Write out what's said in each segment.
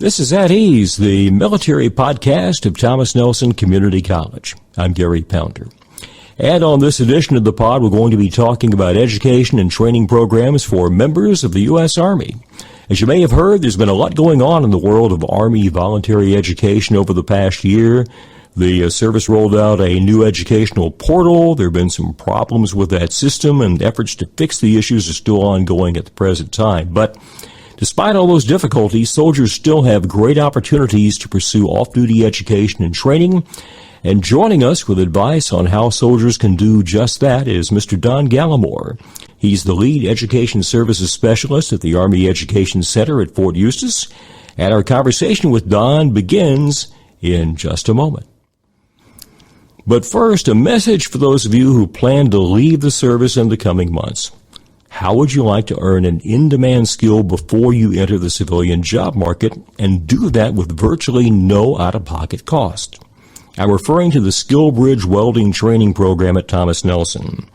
This is At Ease, the military podcast of Thomas Nelson Community College. I'm Gary Pounder. And on this edition of the pod, we're going to be talking about education and training programs for members of the U.S. Army. As you may have heard, there's been a lot going on in the world of Army voluntary education over the past year. The service rolled out a new educational portal. There have been some problems with that system, and efforts to fix the issues are still ongoing at the present time. But despite all those difficulties, soldiers still have great opportunities to pursue off-duty education and training. And joining us with advice on how soldiers can do just that is Mr. Don Gallimore. He's the lead education services specialist at the Army Education Center at Fort Eustis. And our conversation with Don begins in just a moment. But first, a message for those of you who plan to leave the service in the coming months. How would you like to earn an in-demand skill before you enter the civilian job market and do that with virtually no out-of-pocket cost? I'm referring to the SkillBridge Welding Training Program at Thomas Nelson.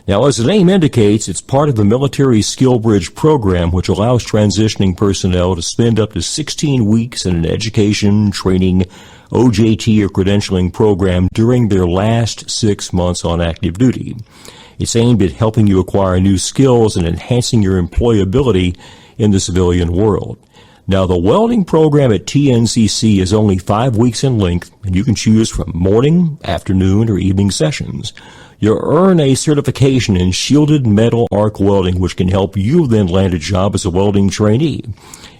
Now, as the name indicates, it's part of the military SkillBridge program, which allows transitioning personnel to spend up to 16 weeks in an education, training, OJT, or credentialing program during their last 6 months on active duty. It's aimed at helping you acquire new skills and enhancing your employability in the civilian world. Now, the welding program at Tncc is only 5 weeks in length, and you can choose from morning, afternoon, or evening sessions. You'll earn a certification in shielded metal arc welding, which can help you then land a job as a welding trainee.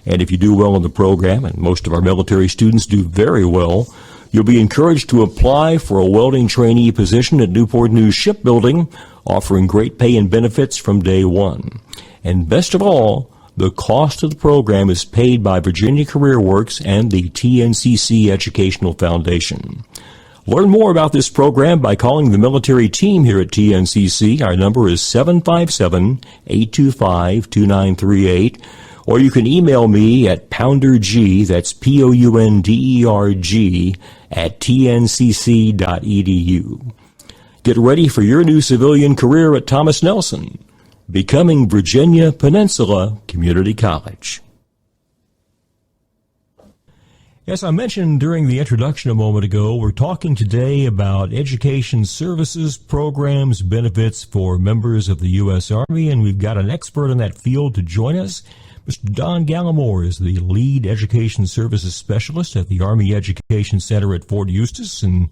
And if you do well in the program, and most of our military students do very well, you'll be encouraged to apply for a welding trainee position at Newport News Shipbuilding, offering great pay and benefits from day one. And best of all, the cost of the program is paid by Virginia Career Works and the Tncc Educational Foundation. Learn more about this program by calling the military team here at Tncc. Our number is 757-825-2938. Or you can email me at pounderg, that's Pounderg, at tncc.edu. Get ready for your new civilian career at Thomas Nelson, becoming Virginia Peninsula Community College. As I mentioned during the introduction a moment ago, we're talking today about education services, programs, benefits for members of the U.S. Army, and we've got an expert in that field to join us. Mr. Don Gallimore is the lead education services specialist at the Army Education Center at Fort Eustis, and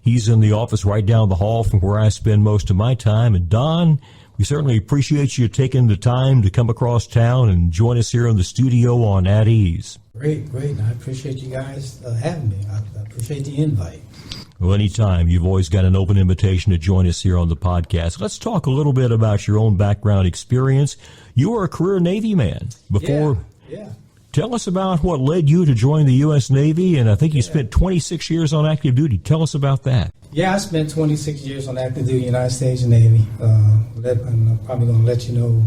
he's in the office right down the hall from where I spend most of my time. And Don, we certainly appreciate you taking the time to come across town and join us here in the studio on At Ease. Great. I appreciate you guys having me. I appreciate the invite. Well, anytime. You've always got an open invitation to join us here on the podcast. Let's talk a little bit about your own background experience. You were a career Navy man before. Yeah. Tell us about what led you to join the U.S. Navy, and I think you spent 26 years on active duty. Tell us about that. Yeah, I spent 26 years on active duty United States Navy. I'm probably going to let you know,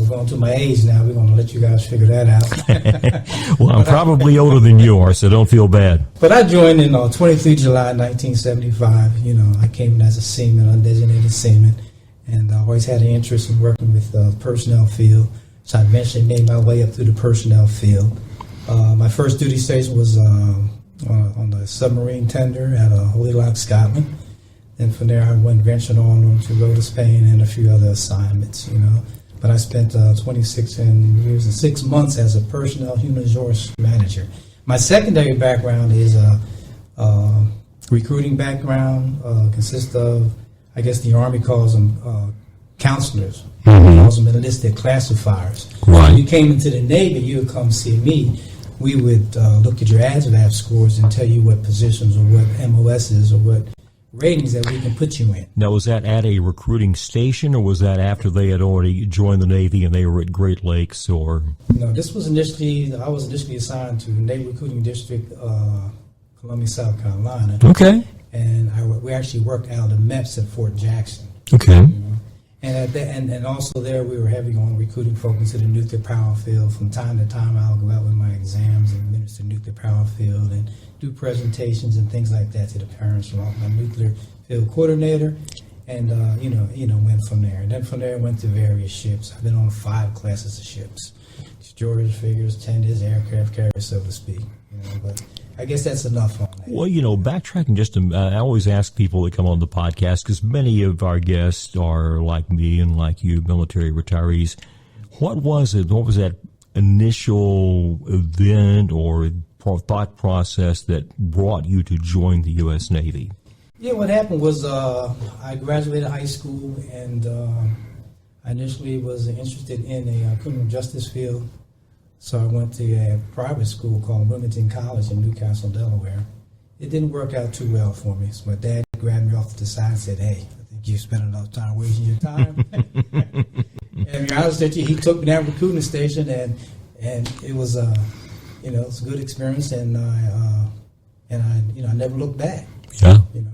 going to my age now, we're going to let you guys figure that out. Well, I'm probably older than you are, so don't feel bad. But I joined in 23 July 1975. I came in as a seaman, undesignated seaman, and I always had an interest in working with the personnel field. So I eventually made my way up through the personnel field. My first duty station was on the submarine tender at Holy Loch, Scotland. And from there I ventured on to go to Spain and a few other assignments, But I spent 26 years and 6 months as a personnel human resource manager. My secondary background is a recruiting background, consists of, I guess the Army calls them counselors. Calls them enlisted classifiers. Right. When you came into the Navy, you would come see me. We would look at your ASVAB scores and tell you what positions or what MOSs or what ratings that we can put you in. Now, was that at a recruiting station, or was that after they had already joined the Navy and they were at Great Lakes, or? No, this was I was initially assigned to Navy Recruiting District, Columbia, South Carolina. Okay. And we actually worked out of MEPS at Fort Jackson. Okay. And also there we were heavy on recruiting folks into the nuclear power field. From time to time I'll go out with my exams and administer nuclear power field and do presentations and things like that to the parents. I'm a nuclear field coordinator. and went from there. And then from there, I went to various ships. I've been on 5 classes of ships: destroyers, frigates, tenders, aircraft carriers, so to speak. But I guess that's enough on that. Well, backtracking just I always ask people that come on the podcast, because many of our guests are like me and like you, military retirees. What was it? What was that initial event or thought process that brought you to join the U.S. Navy? Yeah, what happened was I graduated high school, and I initially was interested in a criminal justice field. So I went to a private school called Wilmington College in Newcastle, Delaware. It didn't work out too well for me. So my dad grabbed me off to the side and said, "Hey, I think you spent enough time wasting your time." And to be honest with you, he took me down to the recruiting station, and it was it was a good experience, and I never looked back. Yeah. And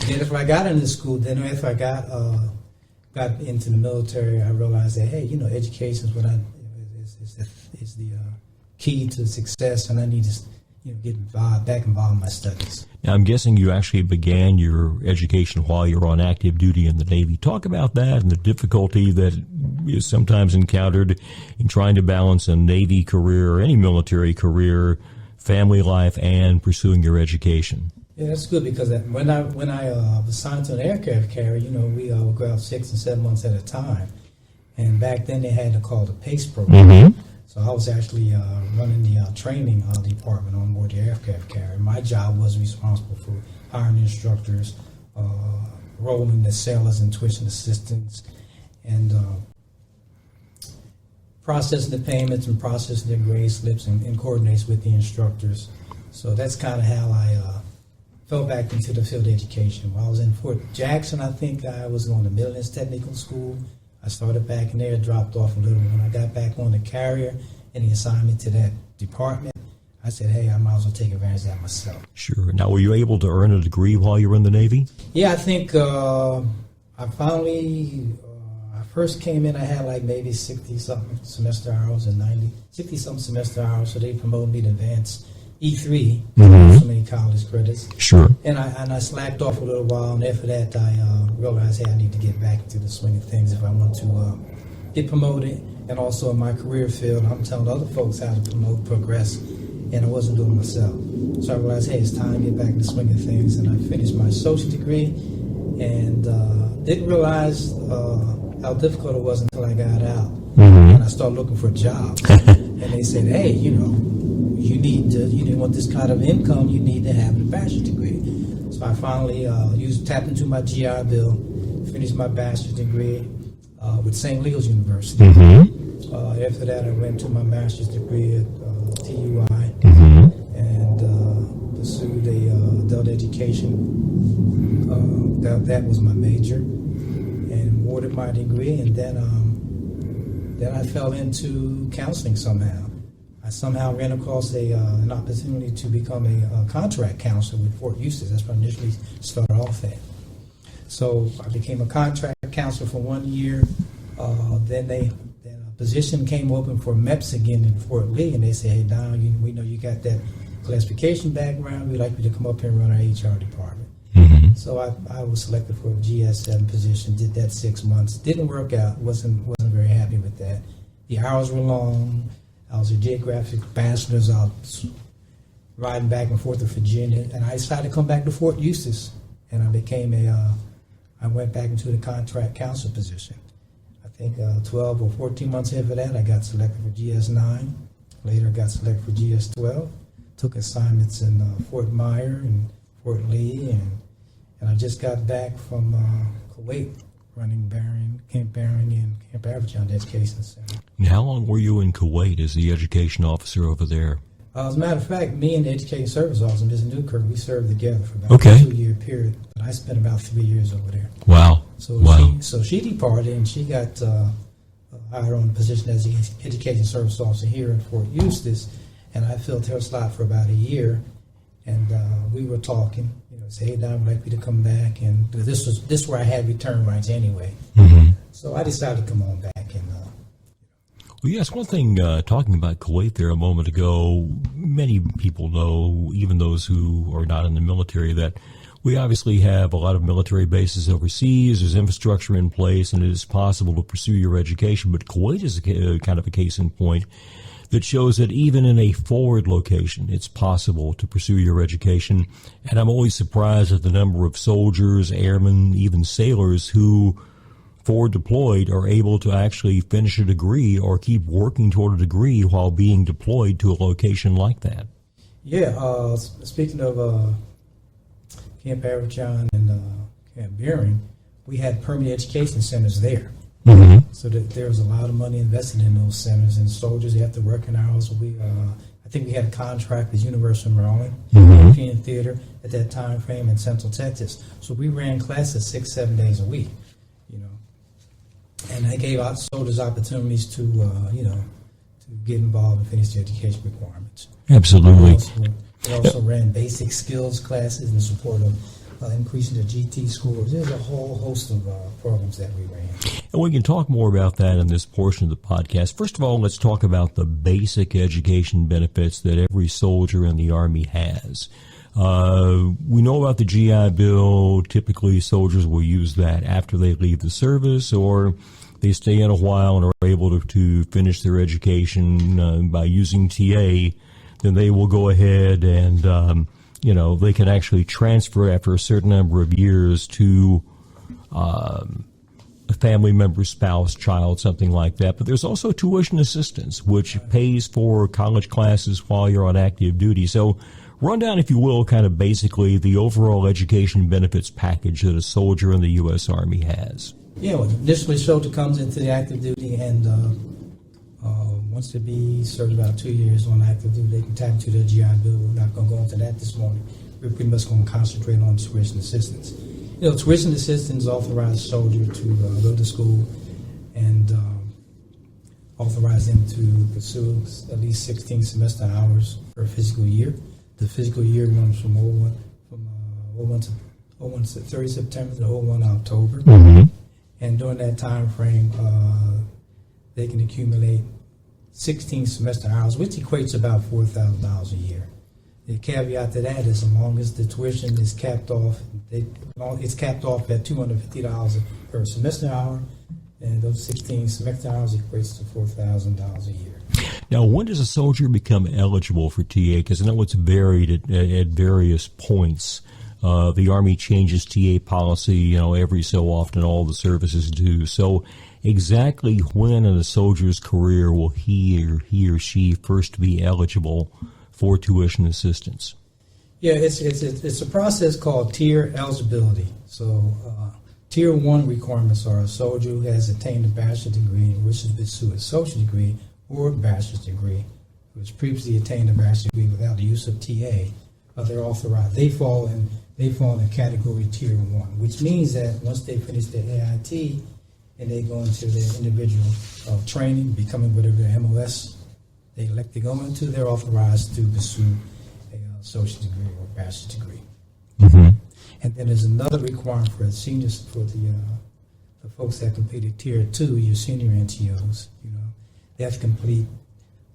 then after I got into school, after I got into the military, I realized that education is the key to success, and I need to get back involved in my studies. Now, I'm guessing you actually began your education while you were on active duty in the Navy. Talk about that and the difficulty that is sometimes encountered in trying to balance a Navy career or any military career, family life, and pursuing your education. Yeah, that's good, because when I was assigned to an aircraft carrier, we would go out 6 and 7 months at a time. And back then they had to call the PACE program. Mm-hmm. So I was actually running the training department on board the aircraft carrier. My job was responsible for hiring instructors, rolling the sailors and tuition assistants, and processing the payments and processing the grade slips and coordinates with the instructors. So that's kind of how I fell back into the field education. While I was in Fort Jackson, I think I was going to Midlands Technical School. I started back in there, dropped off a little. When I got back on the carrier and the assignment to that department, I said, hey, I might as well take advantage of that myself. Sure. Now, were you able to earn a degree while you were in the Navy? Yeah, I think I first came in, I had like maybe 60-something semester hours and 60-something semester hours, so they promoted me to advanced E3, so many college credits. Sure. And I slacked off a little while, and after that I realized, hey, I need to get back into the swing of things if I want to get promoted. And also in my career field, I'm telling other folks how to progress, and I wasn't doing it myself. So I realized, hey, it's time to get back in the swing of things, and I finished my associate degree, and didn't realize how difficult it was until I got out. And I started looking for a job. And they said, hey, you need to, want this kind of income, you need to have a bachelor's degree. So I finally tapped into my GI Bill, finished my bachelor's degree with St. Leo's University. After that, I went to my master's degree at TUI and pursued adult education. That was my major, and awarded my degree. And then I fell into counseling somehow. I somehow ran across an opportunity to become a contract counselor with Fort Eustis. That's what I initially started off at. So I became a contract counselor for 1 year. Then a position came open for MEPS again in Fort Lee, and they said, hey, Don, we know you got that classification background. We'd like you to come up here and run our HR department. So I was selected for a GS7 position, did that 6 months. Didn't work out, wasn't very happy with that. The hours were long. I was a geographic bachelor's. I was riding back and forth to Virginia, and I decided to come back to Fort Eustis, and I went back into the contract counselor position. I think 12 or 14 months after that, I got selected for GS9. Later, I got selected for GS12. Took assignments in Fort Myer and Fort Lee, and I just got back from Kuwait, running Camp Barron and Camp Average Education Center. And how long were you in Kuwait as the education officer over there? As a matter of fact, me and the Education Service Officer, Ms. Newkirk, we served together for about a 2-year period. But I spent about 3 years over there. Wow. So she departed, and she got hired on a position as the Education Service Officer here in Fort Eustis, and I filled her slot for about a year. And we were talking, say, hey, Don, I'd like you to come back. And this is where I had return rights anyway. So I decided to come on back. Well, yes, one thing, talking about Kuwait there a moment ago, many people know, even those who are not in the military, that We obviously have a lot of military bases overseas. There's infrastructure in place, and it is possible to pursue your education. But Kuwait is kind of a case in point that shows that even in a forward location, it's possible to pursue your education. And I'm always surprised at the number of soldiers, airmen, even sailors who, forward deployed, are able to actually finish a degree or keep working toward a degree while being deployed to a location like that. Yeah, speaking of Camp Arachon and Camp Beering, we had permanent education centers there. Mm-hmm. So that there was a lot of money invested in those centers, and soldiers after working hours. I think we had a contract with University of Maryland, European Theater at that time frame in Central Texas. So we ran classes 6-7 days a week, and they gave out soldiers opportunities to get involved and finish their education requirements. Absolutely. We also ran basic skills classes in support of increasing the GT scores. There's a whole host of programs that we ran. And we can talk more about that in this portion of the podcast. First of all, let's talk about the basic education benefits that every soldier in the Army has. We know about the GI Bill. Typically, soldiers will use that after they leave the service, or they stay in a while and are able to finish their education by using TA. Then they will go ahead and they can actually transfer after a certain number of years to a family member, spouse, child, something like that. But there's also tuition assistance, which pays for college classes while you're on active duty. So run down, if you will, kind of basically the overall education benefits package that a soldier in the U.S. Army has. Yeah, well, initially a soldier comes into the active duty, and once they be served about 2 years on active duty, they can tap into their GI Bill. We're not going to go into that this morning. We're pretty much going to concentrate on tuition assistance. Tuition assistance authorizes a soldier to go to school and authorize them to pursue at least 16 semester hours per fiscal year. The fiscal year runs from 01 to 30 September to 01 October. Mm-hmm. And during that time frame, they can accumulate 16 semester hours, which equates to about $4,000 a year. The caveat to that is, as long as the tuition is capped off, it's capped off at $250 per semester hour, and those 16 semester hours equates to $4,000 a year. Now, when does a soldier become eligible for TA? Because I know it's varied at various points. The Army changes TA policy, every so often. All the services do. So, exactly when in a soldier's career will he or she first be eligible for tuition assistance? Yeah, it's a process called tier eligibility. So, tier 1 requirements are a soldier who has attained a bachelor's degree and wishes to pursue a associate degree or a bachelor's degree, who has previously attained a bachelor's degree without the use of TA. They're authorized. They fall in the category tier 1, which means that once they finish their AIT and they go into their individual training, becoming whatever their MOS they elect to go into, they're authorized to pursue a associate degree or bachelor's degree. Mm-hmm. And then there's another requirement for seniors, for the folks that completed tier 2, your senior NTOs. They have to complete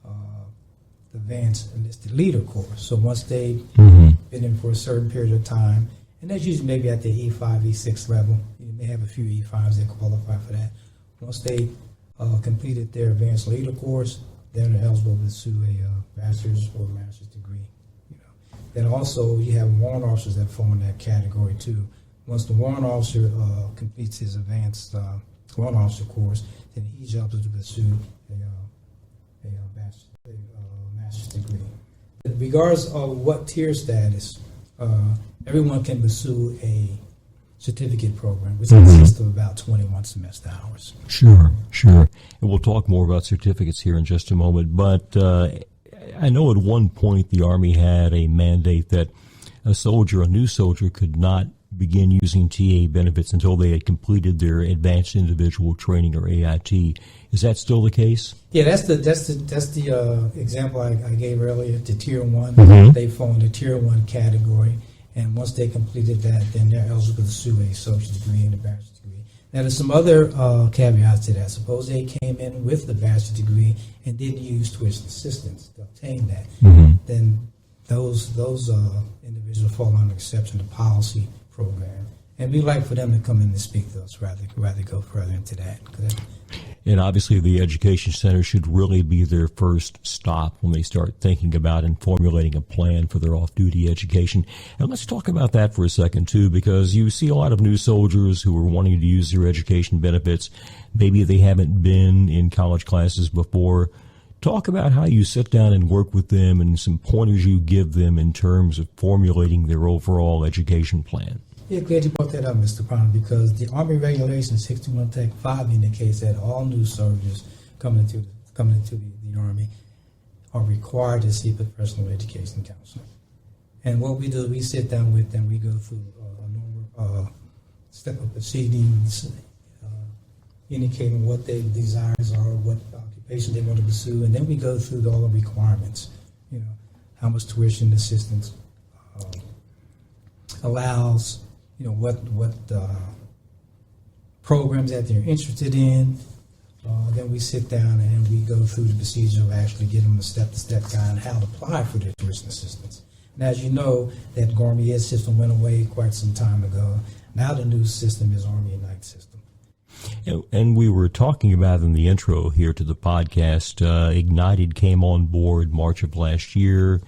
the advanced enlisted leader course. So once they've been in for a certain period of time, and that's usually maybe at the E5, E6 level. You may have a few E5s that qualify for that. Once they completed their advanced leader course, they're eligible to pursue a bachelor's or master's degree. Then also you have warrant officers that fall in that category too. Once the warrant officer completes his advanced warrant officer course, then he's eligible to pursue a master's degree. In regards of what tier status, everyone can pursue a certificate program, which consists of about 21 semester hours. Sure. And we'll talk more about certificates here in just a moment. But I know at one point the Army had a mandate that a new soldier, could not begin using TA benefits until they had completed their advanced individual training, or AIT. Is that still the case? Yeah, that's the example I gave earlier. The tier 1, they fall in the tier 1 category. And once they completed that, then they're eligible to pursue a associate degree and a bachelor's degree. Now, there's some other caveats to that. Suppose they came in with the bachelor's degree and didn't use tuition assistance to obtain that. Then those individuals individuals fall under exception to policy program. And we'd like for them to come in and speak to us rather go further into that. And obviously the Education Center should really be their first stop when they start thinking about and formulating a plan for their off-duty education. And let's talk about that for a second, too, because you see a lot of new soldiers who are wanting to use their education benefits. Maybe they haven't been in college classes before. Talk about how you sit down and work with them and some pointers you give them in terms of formulating their overall education plan. Yeah, glad you brought that up, Mr. Brown, because the Army Regulation 61 Tech 5 indicates that all new soldiers coming into the Army are required to see professional education counselor. And what we do, we sit down with them, we go through a normal step of proceedings, indicating what their desires are, what occupation they want to pursue, and then we go through all the requirements, how much tuition assistance allows, what programs that they're interested in. Then we sit down and we go through the procedure of actually giving them a step-to-step guide on how to apply for their tuition assistance. And as you know, that Army Ed system went away quite some time ago. Now the new system is Army Ignite system. And we were talking about in the intro here to the podcast, Ignited came on board March of last year.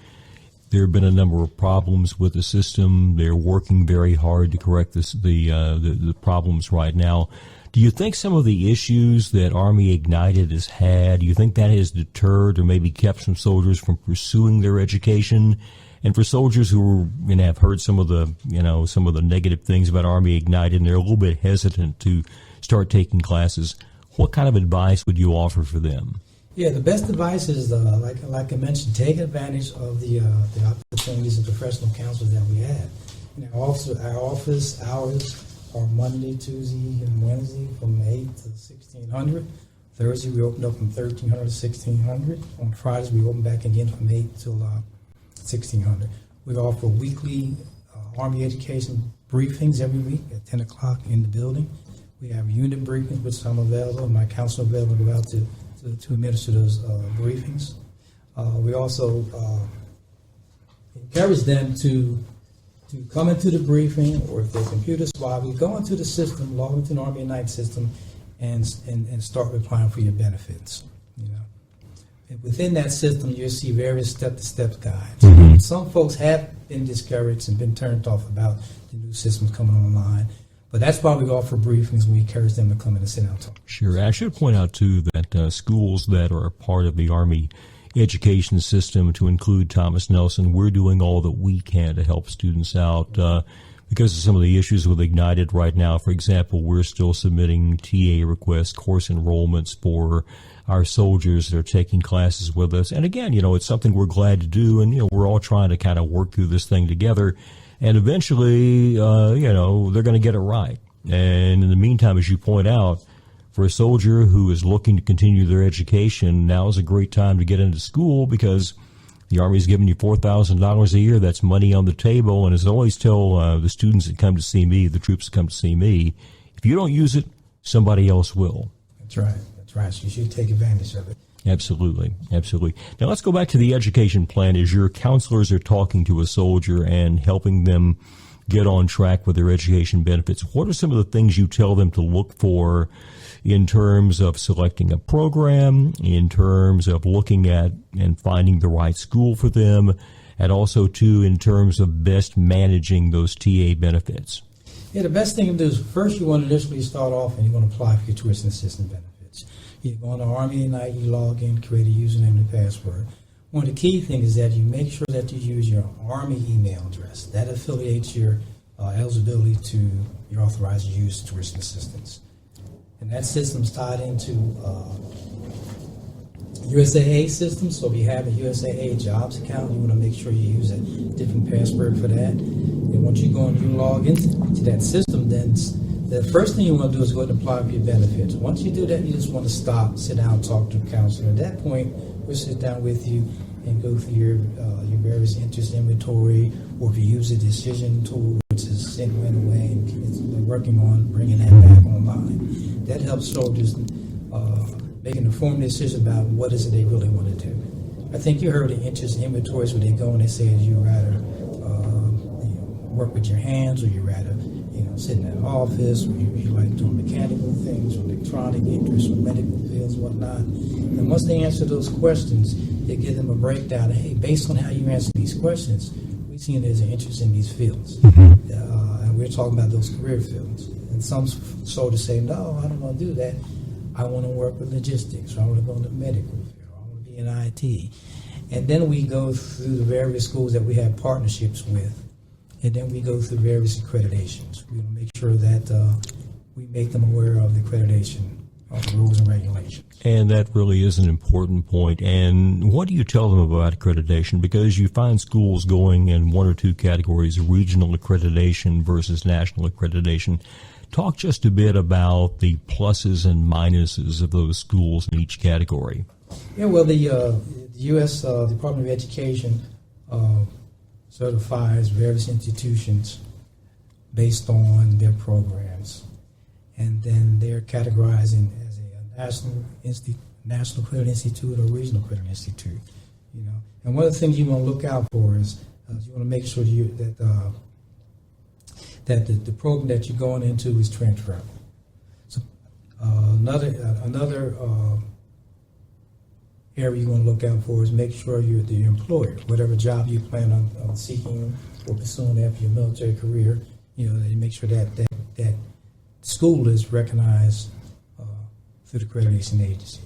There have been a number of problems with the system. They're working very hard to correct the problems right now. Do you think some of the issues that Army Ignited has had, do you think that has deterred or maybe kept some soldiers from pursuing their education? And for soldiers who have heard some of the negative things about Army Ignited and they're a little bit hesitant to start taking classes, what kind of advice would you offer for them? Yeah, the best advice is, like I mentioned, take advantage of the opportunities and professional counsel that we have. Our office hours are Monday, Tuesday, and Wednesday from 8 to 1600. Thursday we open up from 1300 to 1600. On Fridays we open back again from 8 till 1600. We offer weekly Army education briefings every week at 10 o'clock in the building. We have unit briefings, which I'm available, my counsel available to go out to administer those briefings. We also encourage them to come into the briefing, or if their computer's swab, we go into the system, log into the Army Ignite system, and start applying for your benefits. And within that system, you'll see various step-to-step guides. Mm-hmm. Some folks have been discouraged and been turned off about the new systems coming online. But that's why we offer briefings. We encourage them to come in and sit down and talk. Sure. I should point out, too, that schools that are a part of the Army education system, to include Thomas Nelson, we're doing all that we can to help students out. Because of some of the issues with Ignited right now, for example, we're still submitting TA requests, course enrollments for our soldiers that are taking classes with us. And again, it's something we're glad to do, and, we're all trying to kind of work through this thing together. And eventually, they're going to get it right. And in the meantime, as you point out, for a soldier who is looking to continue their education, now is a great time to get into school because the Army's giving you $4,000 a year. That's money on the table. And as I always tell the students that come to see me, the troops that come to see me, if you don't use it, somebody else will. That's right. That's right. So you should take advantage of it. Absolutely. Absolutely. Now let's go back to the education plan. As your counselors are talking to a soldier and helping them get on track with their education benefits, what are some of the things you tell them to look for in terms of selecting a program, in terms of looking at and finding the right school for them, and also, too, in terms of best managing those TA benefits? Yeah, the best thing to do is first you want to initially start off and you want to apply for your tuition assistance benefits. You go on to Army Ignite, you log in, create a username and password. One of the key things is that you make sure that you use your Army email address. That affiliates your eligibility to your authorized use tuition assistance. And that system's tied into USAA system. So if you have a USAA jobs account, you want to make sure you use a different password for that. And once you go and you log into that system, then the first thing you want to do is go ahead and apply for your benefits. Once you do that, you just want to stop, sit down, talk to a counselor. At that point, we'll sit down with you and go through your various interest inventory, or if you use a decision tool, which is sent right away, and we're working on bringing that back online. That helps soldiers make an informed decision about what is it they really want to do. I think you heard the interest inventories where they go and they say, "Is you rather work with your hands, or you rather, sit in an office, or you like doing mechanical things, or electronic interests, or medical fields, whatnot. And once they answer those questions, they give them a breakdown. Hey, based on how you answer these questions, we've seen there's an interest in these fields. And we're talking about those career fields. And some soldiers say, no, I don't want to do that. I want to work with logistics, or I want to go into medical field, or I want to be in IT. And then we go through the various schools that we have partnerships with, and then we go through various accreditations. We want to make sure that we make them aware of the accreditation rules and regulations. And that really is an important point. And what do you tell them about accreditation? Because you find schools going in one or two categories, regional accreditation versus national accreditation. Talk just a bit about the pluses and minuses of those schools in each category. Yeah, well, the U.S. Department of Education certifies various institutions based on their programs, and then they're categorized as a national credit institute or regional credit institute. And one of the things you want to look out for is you want to make sure that the program that you're going into is transferable. So another area you want to look out for is make sure you're the employer, whatever job you plan on seeking or pursuing after your military career. That you make sure that school is recognized through the accreditation agency.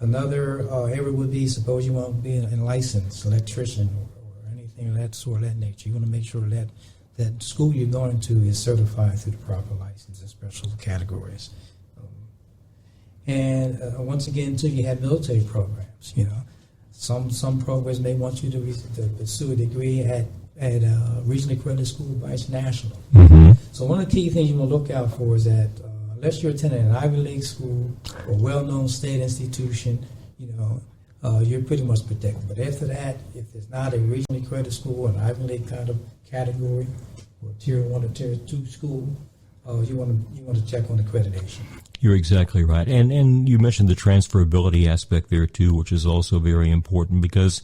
Another area would be, suppose you want to be a licensed electrician or anything of that sort, of that nature. You want to make sure that that school you're going to is certified through the proper license in special categories. And once again, too, you have military programs. Some programs may want you to pursue a degree at a regionally accredited school vice national. So one of the key things you want to look out for is that unless you're attending an Ivy League school or well-known state institution, you're pretty much protected. But after that, if it's not a regionally accredited school, an Ivy League kind of category, or Tier 1 or Tier 2 school, you want to check on accreditation. You're exactly right. And you mentioned the transferability aspect there, too, which is also very important, because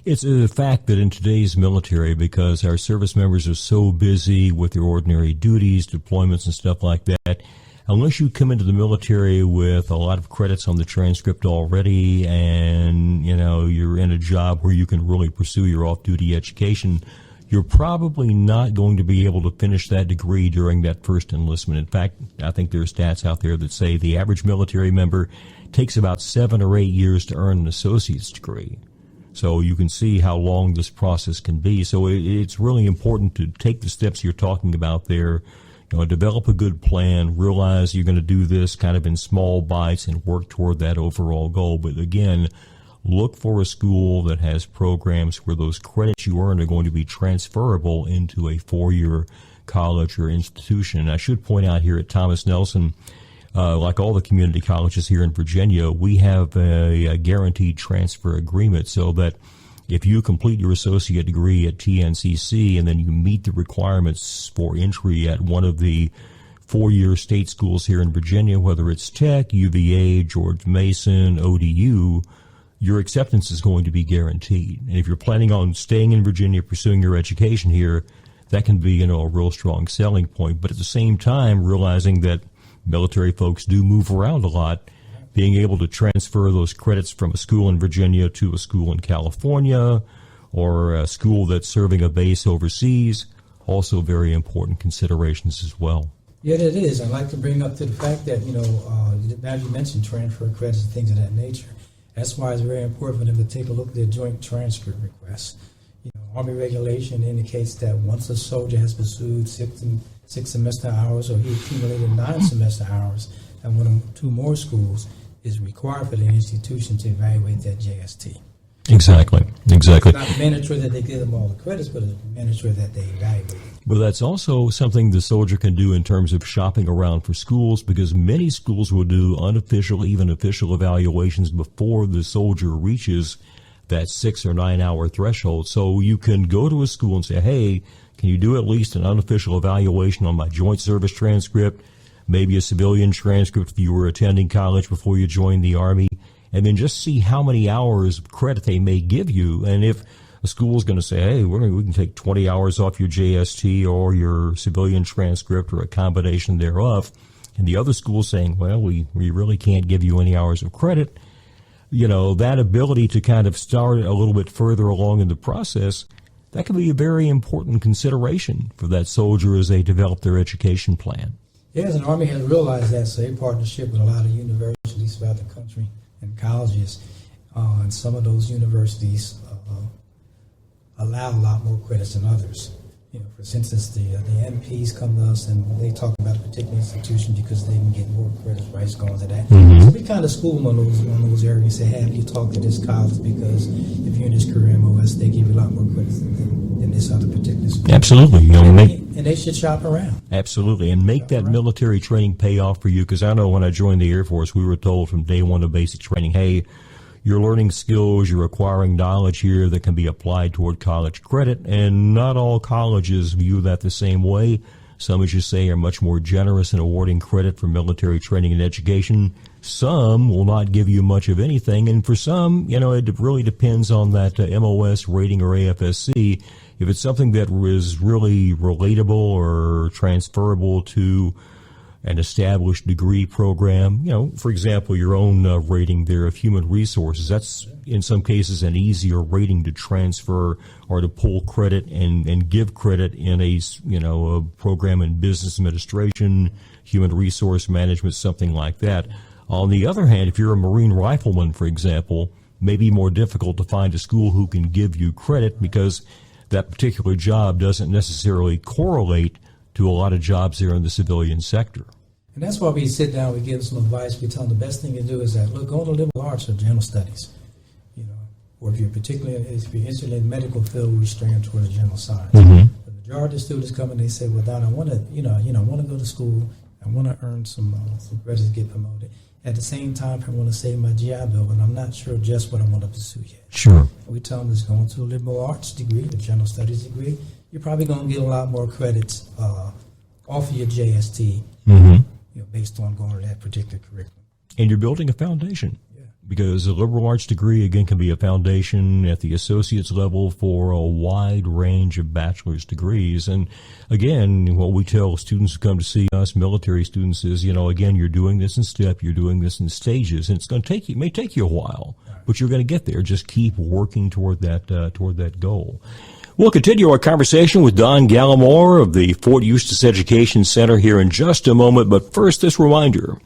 it's a fact that in today's military, because our service members are so busy with their ordinary duties, deployments, and stuff like that, unless you come into the military with a lot of credits on the transcript already and, you're in a job where you can really pursue your off-duty education, you're probably not going to be able to finish that degree during that first enlistment. In fact, I think there are stats out there that say the average military member takes about 7 or 8 years to earn an associate's degree. So you can see how long this process can be. So it's really important to take the steps you're talking about there. Develop a good plan, realize you're going to do this kind of in small bites and work toward that overall goal. But again, look for a school that has programs where those credits you earn are going to be transferable into a 4-year college or institution. And I should point out here at Thomas Nelson, like all the community colleges here in Virginia, we have a guaranteed transfer agreement, so that if you complete your associate degree at Tncc and then you meet the requirements for entry at one of the 4-year state schools here in Virginia, whether it's Tech, UVA, George Mason, ODU, your acceptance is going to be guaranteed. And if you're planning on staying in Virginia, pursuing your education here, that can be, a real strong selling point. But at the same time, realizing that military folks do move around a lot, being able to transfer those credits from a school in Virginia to a school in California or a school that's serving a base overseas, also very important considerations as well. Yeah, it is. I'd like to bring up to the fact that, now you mentioned transfer credits and things of that nature. That's why it's very important for them to take a look at their joint transcript requests. Army regulation indicates that once a soldier has pursued six semester hours, or he accumulated 9 semester hours at one or two more schools, is required for the institution to evaluate that JST. Exactly. It's not mandatory that they give them all the credits, but it's mandatory that they evaluate it. But that's also something the soldier can do in terms of shopping around for schools, because many schools will do unofficial, even official evaluations before the soldier reaches that 6 or 9 hour threshold. So you can go to a school and say, hey, can you do at least an unofficial evaluation on my joint service transcript, maybe a civilian transcript if you were attending college before you joined the Army, and then just see how many hours of credit they may give you. And if a A school is going to say, hey, we can take 20 hours off your JST or your civilian transcript or a combination thereof. And the other school saying, well, we really can't give you any hours of credit. You know, that ability to kind of start a little bit further along in the process, that can be a very important consideration for that soldier as they develop their education plan. Yes, and the Army has realized that, so in partnership with a lot of universities throughout the country and colleges, and some of those universities allow a lot more credits than others. You know, for instance, the MPs come to us and they talk about a particular institution because they can get more credits, right? Going to that. Mm-hmm. So we kind of school them on those areas. Say, hey, have you talked to this college because if you're in this career MOS, they give you a lot more credits than this other particular school. Absolutely, you know, and they should shop around. Absolutely, and make that military training pay off for you. Because I know when I joined the Air Force, we were told from day one of basic training, hey, you're learning skills, you're acquiring knowledge here that can be applied toward college credit, and not all colleges view that the same way. Some, as you say, are much more generous in awarding credit for military training and education. Some will not give you much of anything, and for some, you know, it really depends on that MOS rating or AFSC. If it's something that is really relatable or transferable to an established degree program, you know, for example, your own rating there of human resources, that's in some cases an easier rating to transfer or to pull credit and give credit in a, you know, a program in business administration, human resource management, something like that. On the other hand, if you're a Marine rifleman, for example, may be more difficult to find a school who can give you credit because that particular job doesn't necessarily correlate to a lot of jobs there in the civilian sector. And that's why we sit down, we give some advice, we tell them the best thing to do is that, look, go to liberal arts or general studies, you know, or if you're interested in the medical field, we strain toward the general science. Mm-hmm. The majority of students come and they say, well, Don, I want to, I want to go to school, I want to earn some credits to get promoted. At the same time, I want to save my GI Bill, and I'm not sure just what I want to pursue yet. Sure. We tell them just going to a liberal arts degree, the general studies degree, you're probably going to get a lot more credits off of your JST, mm-hmm. Based on going to that particular curriculum. And you're building a foundation. Yeah. Because a liberal arts degree, again, can be a foundation at the associate's level for a wide range of bachelor's degrees. And again, what we tell students who come to see us, military students, is, again, you're doing this in step, you're doing this in stages, and it's going to take you, it may take you a while, but you're going to get there. Just keep working toward that goal. We'll continue our conversation with Don Gallimore of the Fort Eustis Education Center here in just a moment, but first, this reminder.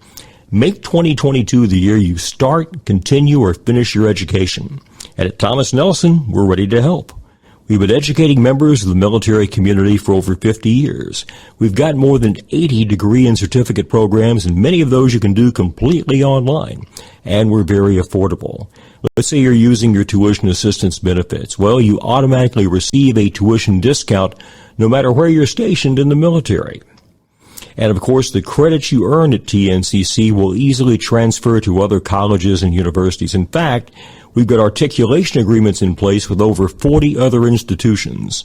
Make 2022 the year you start, continue, or finish your education. And at Thomas Nelson, we're ready to help. We've been educating members of the military community for over 50 years. We've got more than 80 degree and certificate programs, and many of those you can do completely online. And we're very affordable. Let's say you're using your tuition assistance benefits. Well, you automatically receive a tuition discount no matter where you're stationed in the military. And of course, the credits you earn at TNCC will easily transfer to other colleges and universities. In fact, we've got articulation agreements in place with over 40 other institutions.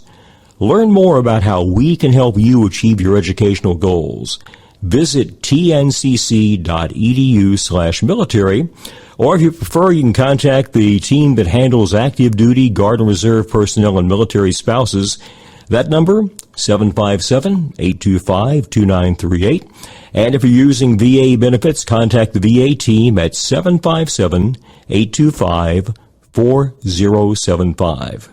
Learn more about how we can help you achieve your educational goals. Visit tncc.edu/military, or if you prefer, you can contact the team that handles active duty, Guard and Reserve personnel, and military spouses. That number, 757-825-2938. And if you're using VA benefits, contact the VA team at 757-825-4075.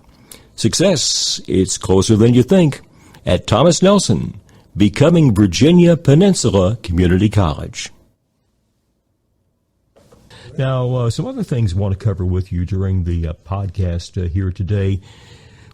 Success, it's closer than you think. At Thomas Nelson, becoming Virginia Peninsula Community College. Now, some other things I want to cover with you during the podcast here today.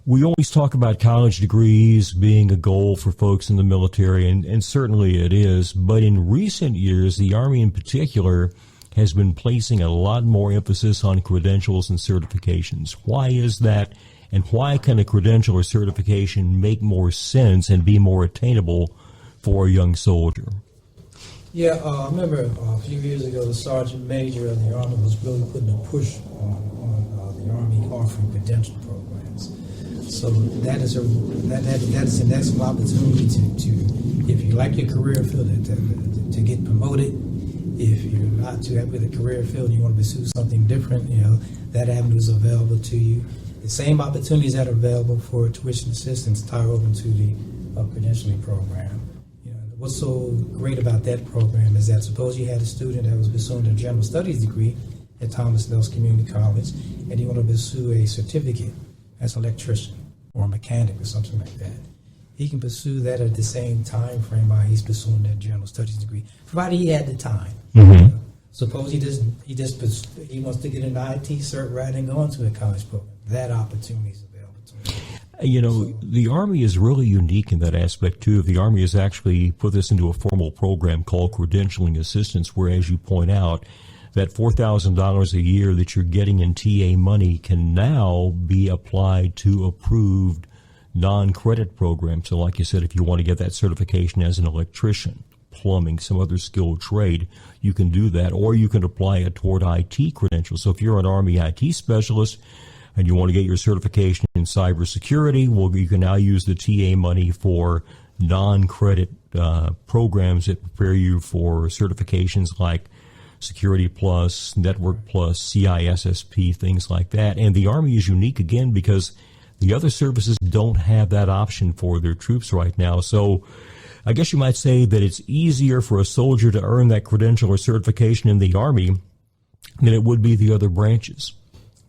We always talk about college degrees being a goal for folks in the military, and certainly it is. But in recent years, the Army in particular has been placing a lot more emphasis on credentials and certifications. Why is that? And why can a credential or certification make more sense and be more attainable for a young soldier? Yeah, I remember a few years ago, the Sergeant Major of the Army was really putting a push on the Army offering credential programs. So that is an excellent opportunity to if you like your career field, to get promoted. If you're not too happy with the career field, you want to pursue something different, that avenue is available to you. The the same opportunities that are available for tuition assistance tie over into the credentialing program. You know, what's so great about that program is that suppose you had a student that was pursuing a general studies degree at Thomas Nelson Community College, and you want to pursue a certificate as an electrician or a mechanic or something like that. He can pursue that at the same time frame while he's pursuing that general studies degree, provided he had the time. Mm-hmm. You know, suppose he wants to get an IT cert rather than going to a college program. That opportunity is available to him. You know, the Army is really unique in that aspect, too. The Army has actually put this into a formal program called Credentialing Assistance, where, as you point out, that $4,000 a year that you're getting in TA money can now be applied to approved non-credit programs. So like you said, if you want to get that certification as an electrician, plumbing, some other skilled trade, you can do that, or you can apply it toward IT credentials. So if you're an Army IT specialist and you want to get your certification in cybersecurity, well, you can now use the TA money for non-credit programs that prepare you for certifications like Security Plus, Network Plus, CISSP, things like that. And the Army is unique, again, because the other services don't have that option for their troops right now. So I guess you might say that it's easier for a soldier to earn that credential or certification in the Army than it would be the other branches.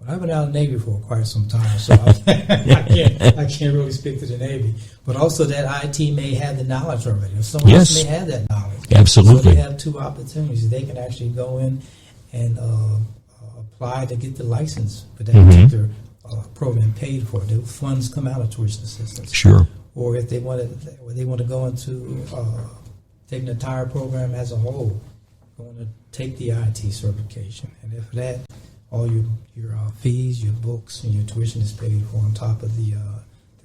Well, I've been out of the Navy for quite some time, so I can't really speak to the Navy. But also that IT may have the knowledge already, or someone else may have that knowledge. Absolutely. So they have two opportunities. They can actually go in and apply to get the license for that particular program paid for. The funds come out of tuition assistance. Sure. Or if they want to go into take an entire program as a whole, going to take the IT certification, and if that, all your fees, your books, and your tuition is paid for on top of the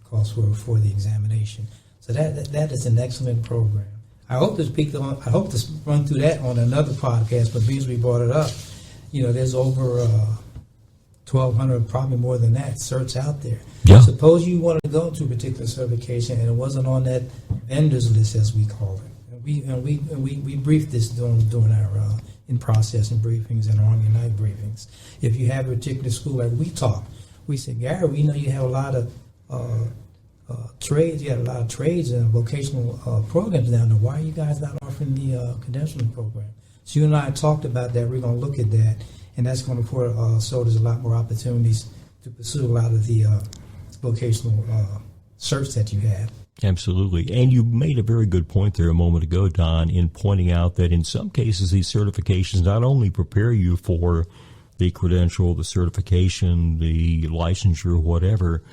cost for the examination. So that is an excellent program. I hope to run through that on another podcast, but because we brought it up, you know, there's over 1,200, probably more than that, certs out there. Yeah. Suppose you wanted to go to a particular certification and it wasn't on that vendors list, as we call it. And we briefed this during our in process and briefings and Army night briefings. If you have a particular school, like we said, Gary, we know you have a lot of trades. You have a lot of trades and vocational programs down there. Why are you guys not offering the credentialing program? So you and I talked about that. We're going to look at that, and that's going to afford soldiers a lot more opportunities to pursue a lot of the vocational certs that you have. Absolutely. And you made a very good point there a moment ago, Don, in pointing out that in some cases these certifications not only prepare you for the credential, the certification, the licensure, whatever,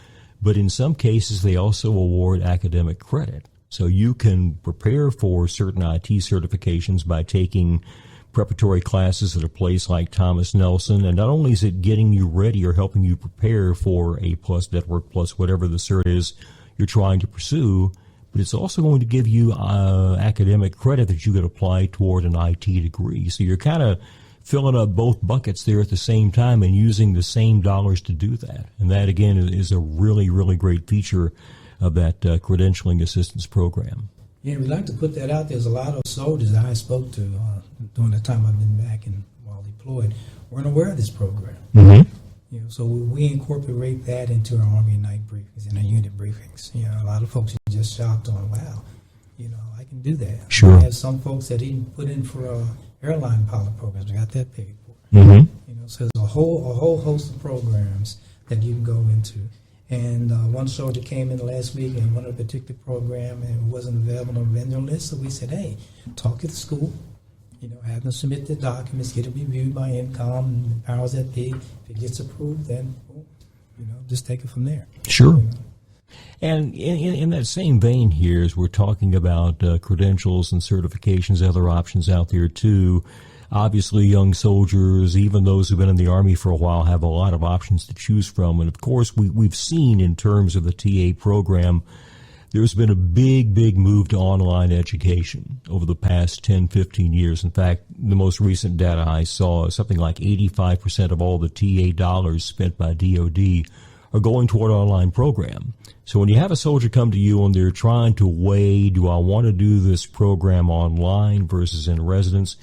but in some cases they also award academic credit. So you can prepare for certain IT certifications by taking preparatory classes at a place like Thomas Nelson, and not only is it getting you ready or helping you prepare for A+, Network Plus, whatever the cert is you're trying to pursue, but it's also going to give you academic credit that you could apply toward an IT degree. So you're kind of filling up both buckets there at the same time and using the same dollars to do that. And that, again, is a really, really great feature of that credentialing assistance program. Yeah, we'd like to put that out. There's a lot of soldiers that I spoke to during the time I've been back and while deployed weren't aware of this program. Mm-hmm. You know, so we incorporate that into our Army night briefings and our unit briefings. You know, a lot of folks are just shocked on, wow, you know, I can do that. Sure. We have some folks that even put in for airline pilot programs. We got that paid for. Mm-hmm. You know, so there's a whole host of programs that you can go into. And one soldier came in last week and wanted a particular program and it wasn't available on the vendor list. So we said, hey, talk to the school. You know, have them submit the documents, get it reviewed by INCOM and powers that be. If it gets approved, then, you know, just take it from there. Sure. You know? And in that same vein here, as we're talking about credentials and certifications, other options out there too, obviously young soldiers, even those who've been in the Army for a while, have a lot of options to choose from. And of course, we've seen in terms of the TA program, there's been a big move to online education over the past 10, 15 years. In fact, the most recent data I saw is something like 85% of all the TA dollars spent by DOD are going toward an online program. So when you have a soldier come to you and they're trying to weigh, do I want to do this program online versus in residence,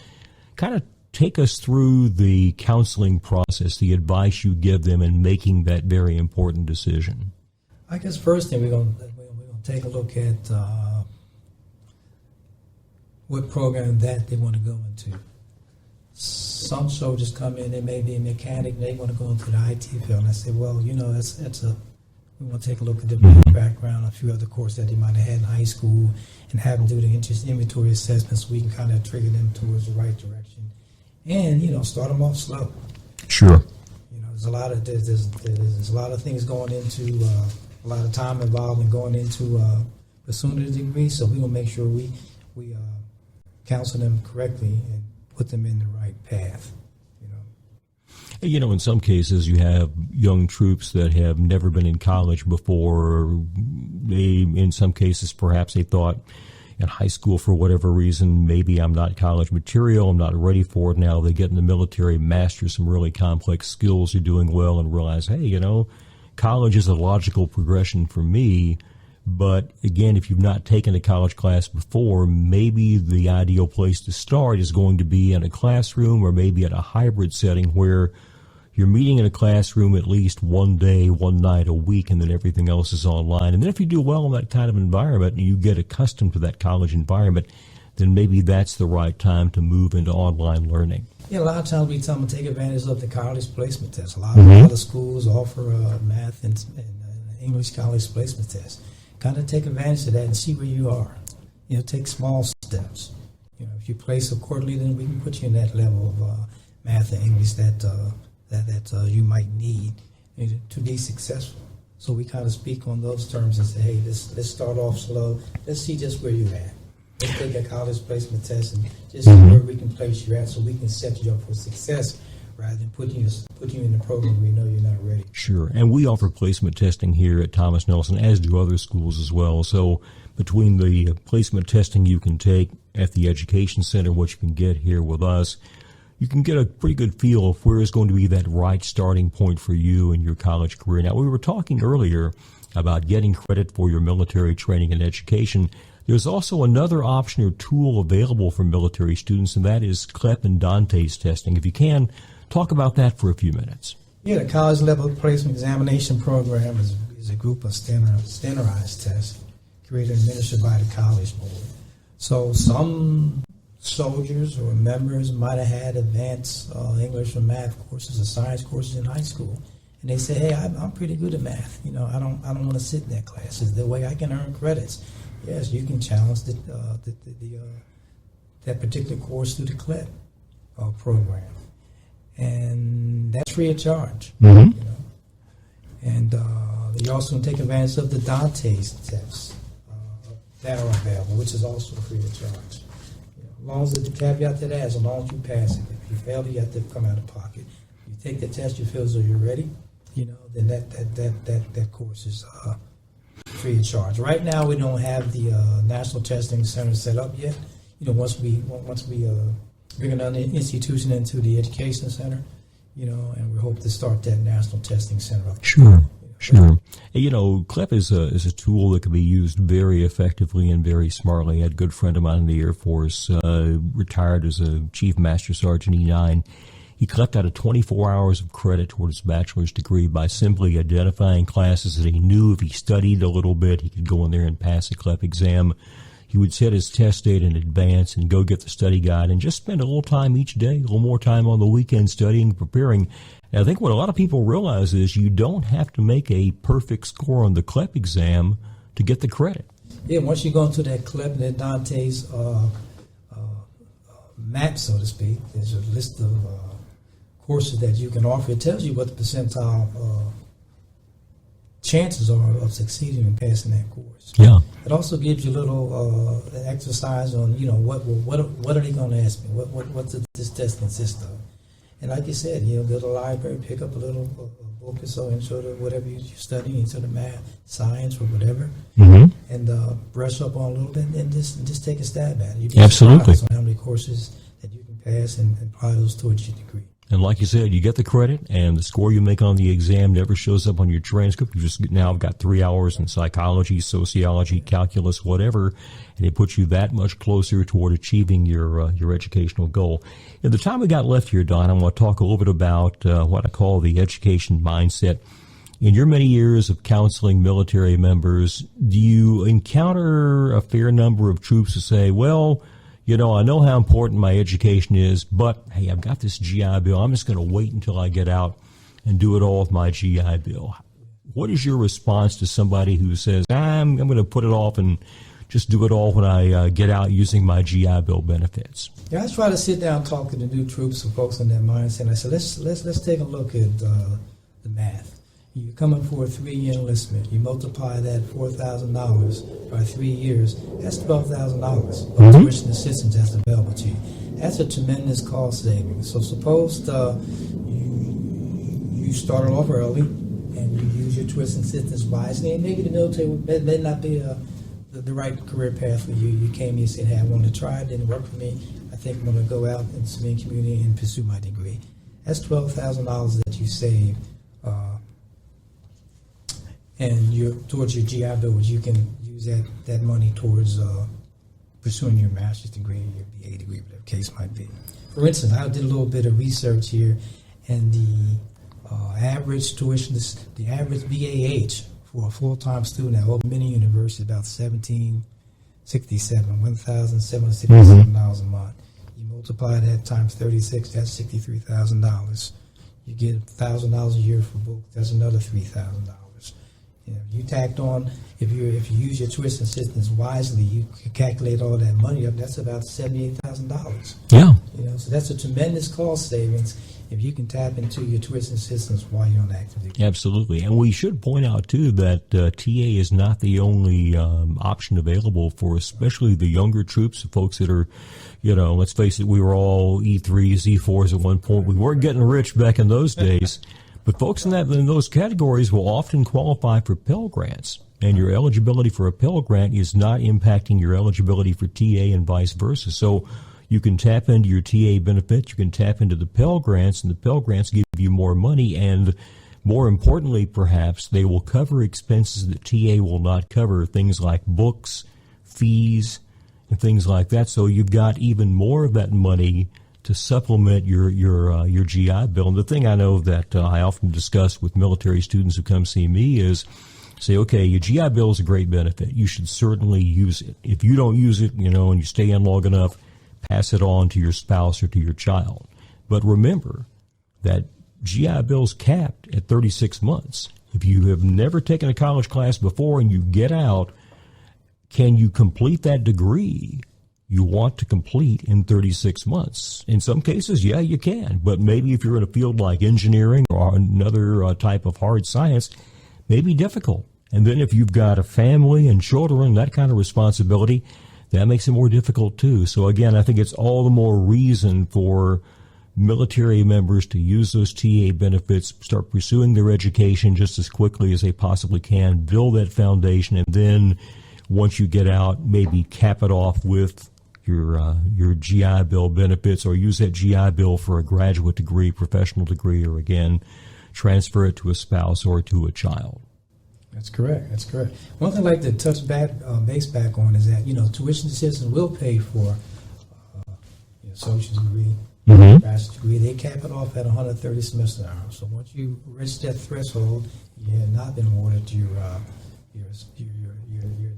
kind of take us through the counseling process, the advice you give them in making that very important decision. I guess first thing we're going to take a look at what program that they want to go into. Some soldiers come in, they may be a mechanic, they want to go into the IT field. And I say, well, we want to take a look at their background, a few other courses that they might have had in high school, and have them do the interest inventory assessments so we can kind of trigger them towards the right direction. And, start them off slow. Sure. There's a lot of things going into, a lot of time involved in going into pursuing a degree, so we're going to make sure we counsel them correctly and put them in the right path. In some cases, you have young troops that have never been in college before. In some cases, perhaps they thought in high school, for whatever reason, maybe I'm not college material, I'm not ready for it. Now they get in the military, master some really complex skills, you're doing well, and realize, hey, college is a logical progression for me. But again, if you've not taken a college class before, maybe the ideal place to start is going to be in a classroom or maybe at a hybrid setting where you're meeting in a classroom at least one day, one night a week, and then everything else is online. And then if you do well in that kind of environment and you get accustomed to that college environment, then maybe that's the right time to move into online learning. Yeah, a lot of times we tell them to take advantage of the college placement test. A lot of schools offer math and English college placement tests. Kind of take advantage of that and see where you are. Take small steps. If you place accordingly, then we can put you in that level of math and English that you might need to be successful. So we kind of speak on those terms and say, hey, let's start off slow. Let's see just where you're at. Let's take a college placement test and just see where we can place you at so we can set you up for success rather than put you in the program where we know you're not ready. Sure, and we offer placement testing here at Thomas Nelson, as do other schools as well. So between the placement testing you can take at the Education Center, what you can get here with us, you can get a pretty good feel of where is going to be that right starting point for you in your college career. Now, we were talking earlier about getting credit for your military training and education. There's also another option or tool available for military students, and that is CLEP and Dante's testing. If you can, talk about that for a few minutes. Yeah, the College Level Placement Examination Program is a group of standardized tests created and administered by the College Board. So some soldiers or members might have had advanced English or math courses or science courses in high school, and they say, "Hey, I'm pretty good at math. I don't want to sit in that class. Is the way I can earn credits?" Yes, you can challenge that particular course through the CLEP program, and that's free of charge. And you also can take advantage of the Dante's tests that are available, which is also free of charge. As long as the caveat to that, as long as you pass it. If you fail, you have to come out of pocket. If you take the test, you feel as though you're ready, then that course is free of charge. Right now, we don't have the National Testing Center set up yet. Once we bring another institution into the Education Center, and we hope to start that National Testing Center up. Sure. CLEP is a tool that can be used very effectively and very smartly. I had a good friend of mine in the Air Force, retired as a Chief Master Sergeant E9. He collected out of 24 hours of credit toward his bachelor's degree by simply identifying classes that he knew if he studied a little bit, he could go in there and pass a CLEP exam. He would set his test date in advance and go get the study guide and just spend a little time each day, a little more time on the weekend studying, preparing. And I think what a lot of people realize is you don't have to make a perfect score on the CLEP exam to get the credit. Yeah, once you go into that CLEP and that Dante's map, so to speak, there's a list of courses that you can offer. It tells you what the percentile chances are of succeeding and passing that course. Yeah. It also gives you a little exercise on, what are they going to ask me? What does this test consist of? And like you said, go to the library, pick up a little book or so, and sort of whatever you're studying, sort of math, science, or whatever, and brush up on a little bit, and just take a stab at it. You can Absolutely. on how many courses that you can pass and apply those towards your degree. And like you said, you get the credit, and the score you make on the exam never shows up on your transcript. You just now got 3 hours in psychology, sociology, calculus, whatever, and it puts you that much closer toward achieving your educational goal. In the time we got left here, Don, I want to talk a little bit about what I call the education mindset. In your many years of counseling military members, do you encounter a fair number of troops who say, well, you know, I know how important my education is, but, hey, I've got this GI Bill. I'm just going to wait until I get out and do it all with my GI Bill. What is your response to somebody who says, I'm going to put it off and just do it all when I get out using my GI Bill benefits? Yeah, I try to sit down and talk to the new troops and folks in that mindset. I said, let's take a look at the math. You're coming for a 3-year enlistment. You multiply that $4,000 by 3 years. That's $12,000 of tuition assistance that's available to you. That's a tremendous cost savings. So suppose you started off early and you use your tuition assistance wisely, and maybe the military may not be the right career path for you. You came here and said, hey, I want to try it. It didn't work for me. I think I'm going to go out in the civilian community and pursue my degree. That's $12,000 that you save. And towards your GI Bill, which you can use that money towards pursuing your master's degree, your BA degree, whatever the case might be. For instance, I did a little bit of research here, and the average tuition, the average BAH for a full-time student at Old Dominion University is about $1,767 a month. You multiply that times 36, that's $63,000. You get $1,000 a year for book, that's another $3,000. You tacked on, if you use your tuition assistance wisely, you can calculate all that money up. That's about $78,000. Yeah. So that's a tremendous cost savings if you can tap into your tuition assistance while you're on active duty. Absolutely. And we should point out, too, that TA is not the only option available for especially the younger troops, folks that are, let's face it, we were all E3s, E4s at one point. We weren't getting rich back in those days. But folks in those categories will often qualify for Pell Grants, and your eligibility for a Pell Grant is not impacting your eligibility for TA and vice versa. So you can tap into your TA benefits, you can tap into the Pell Grants, and the Pell Grants give you more money, and more importantly, perhaps, they will cover expenses that TA will not cover, things like books, fees, and things like that. So you've got even more of that money to supplement your GI Bill. And the thing I know that I often discuss with military students who come see me is, say, okay, your GI Bill is a great benefit. You should certainly use it. If you don't use it, and you stay in long enough, pass it on to your spouse or to your child. But remember that GI Bill's capped at 36 months. If you have never taken a college class before and you get out, can you complete that degree you want to complete in 36 months? In some cases, yeah, you can. But maybe if you're in a field like engineering or another type of hard science, may be difficult. And then if you've got a family and children, that kind of responsibility, that makes it more difficult too. So again, I think it's all the more reason for military members to use those TA benefits, start pursuing their education just as quickly as they possibly can, build that foundation, and then once you get out, maybe cap it off with your GI Bill benefits, or use that GI Bill for a graduate degree, professional degree, or again, transfer it to a spouse or to a child. That's correct. One thing I'd like to touch base back on is that, tuition assistance will pay for your associate's degree, bachelor's degree. They cap it off at 130 semester hours. So once you reach that threshold, you have not been awarded your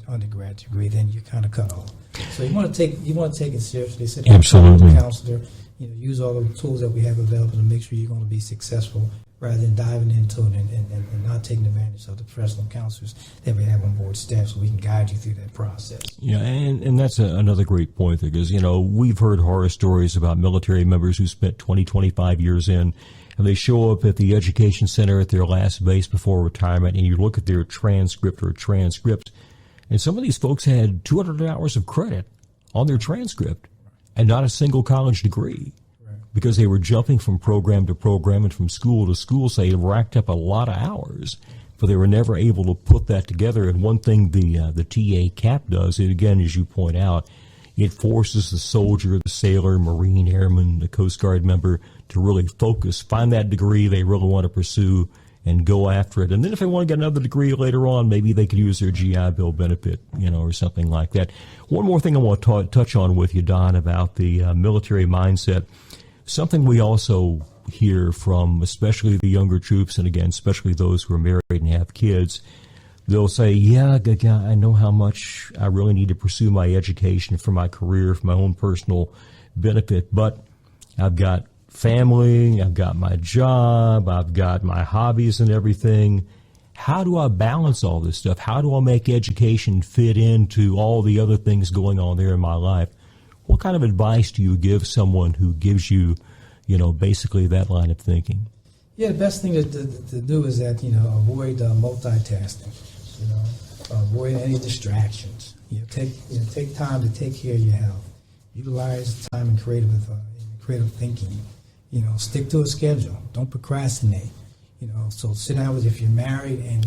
undergrad degree, then you kind of cut off. So you want to take it seriously. Sit down, absolutely, with a counselor. Use all the tools that we have available to make sure you're going to be successful, rather than diving into it and not taking advantage of the professional counselors that we have on board staff, so we can guide you through that process. Yeah, and that's another great point, because we've heard horror stories about military members who spent 20, 25 years in, and they show up at the education center at their last base before retirement, and you look at their transcript or transcripts, and some of these folks had 200 hours of credit on their transcript and not a single college degree, because they were jumping from program to program and from school to school, so they racked up a lot of hours, but they were never able to put that together. And one thing the TA cap does, it, again, as you point out, it forces the soldier, the sailor, Marine, Airman, the Coast Guard member to really focus, find that degree they really want to pursue, and go after it. And then if they want to get another degree later on, maybe they could use their GI Bill benefit, or something like that. One more thing I want to touch on with you, Don, about the military mindset. Something we also hear from especially the younger troops, and again, especially those who are married and have kids, they'll say, yeah, I know how much I really need to pursue my education for my career, for my own personal benefit, but I've got family, I've got my job, I've got my hobbies and everything. How do I balance all this stuff? How do I make education fit into all the other things going on there in my life? What kind of advice do you give someone who gives you, basically that line of thinking? Yeah, the best thing to do is that, avoid multitasking, avoid any distractions. Take time to take care of your health. Utilize time in creative thinking. Stick to a schedule. Don't procrastinate. So sit down with, if you're married and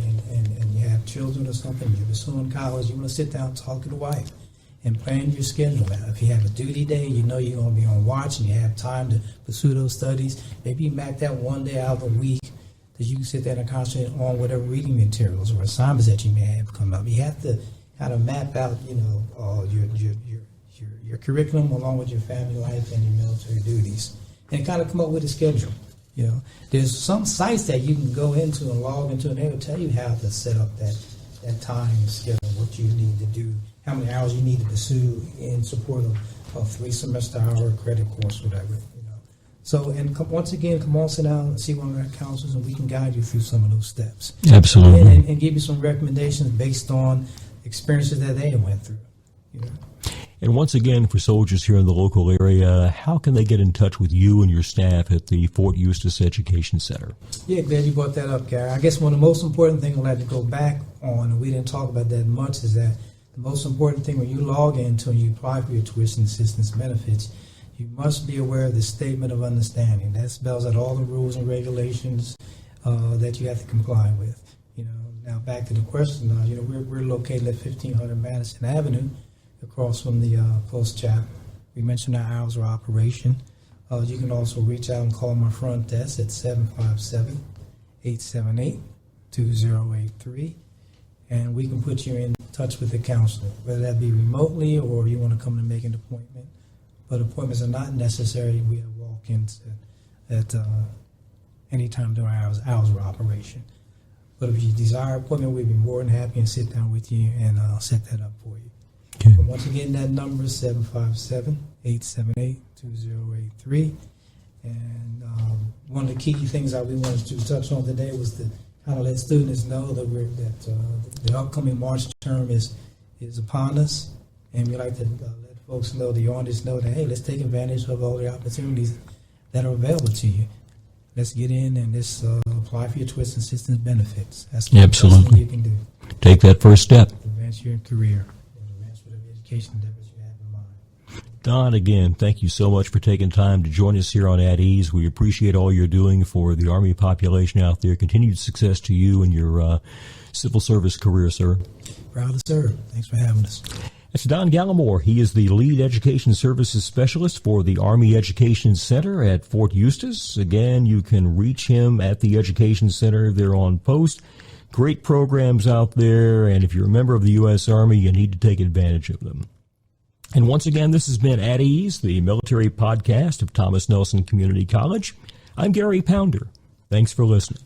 you have children or something, you're pursuing college, you want to sit down and talk to the wife and plan your schedule out. If you have a duty day, you're going to be on watch and you have time to pursue those studies, maybe you map that one day out of the week that you can sit there and concentrate on whatever reading materials or assignments that you may have come up. You have to kind of map out, your curriculum along with your family life and your military duties, and kind of come up with a schedule. There's some sites that you can go into and log into, and they will tell you how to set up that time schedule, what you need to do, how many hours you need to pursue in support of a 3-semester hour credit course, whatever. So, and once again, come on, sit down and see one of our counselors, and we can guide you through some of those steps. Absolutely. And give you some recommendations based on experiences that they went through. And once again, for soldiers here in the local area, how can they get in touch with you and your staff at the Fort Eustis Education Center? Yeah, glad you brought that up, Gary. I guess one of the most important things I'd like to go back on, and we didn't talk about that much, is that the most important thing when you log into and you apply for your tuition assistance benefits, you must be aware of the Statement of Understanding. That spells out all the rules and regulations that you have to comply with. Now back to the question. We're located at 1500 Madison Avenue, across from the Post Chapter. We mentioned our hours of operation. You can also reach out and call my front desk at 757-878-2083, and we can put you in touch with the counselor, whether that be remotely or you want to come and make an appointment. But appointments are not necessary. We have walk-ins at any time during our hours of operation. But if you desire an appointment, we'd be more than happy and sit down with you and set that up for you. Okay. But once again, that number is 757-878-2083. And one of the key things that we wanted to touch on today was to kind of let students know that the upcoming March term is upon us, and we like to let folks know, the audience know that, hey, let's take advantage of all the opportunities that are available to you. Let's get in and let's apply for your tuition assistance benefits. That's the best thing you can do. Take that first step. Advance your career. Advance whatever education endeavors you have in mind. Don, again, thank you so much for taking time to join us here on At Ease. We appreciate all you're doing for the Army population out there. Continued success to you and your civil service career, sir. Proud to serve. Thanks for having us. That's Don Gallimore. He is the lead education services specialist for the Army Education Center at Fort Eustis. Again, you can reach him at the Education Center. They're on post. Great programs out there, and if you're a member of the U.S. Army, you need to take advantage of them. And once again, this has been At Ease, the military podcast of Thomas Nelson Community College. I'm Gary Pounder. Thanks for listening.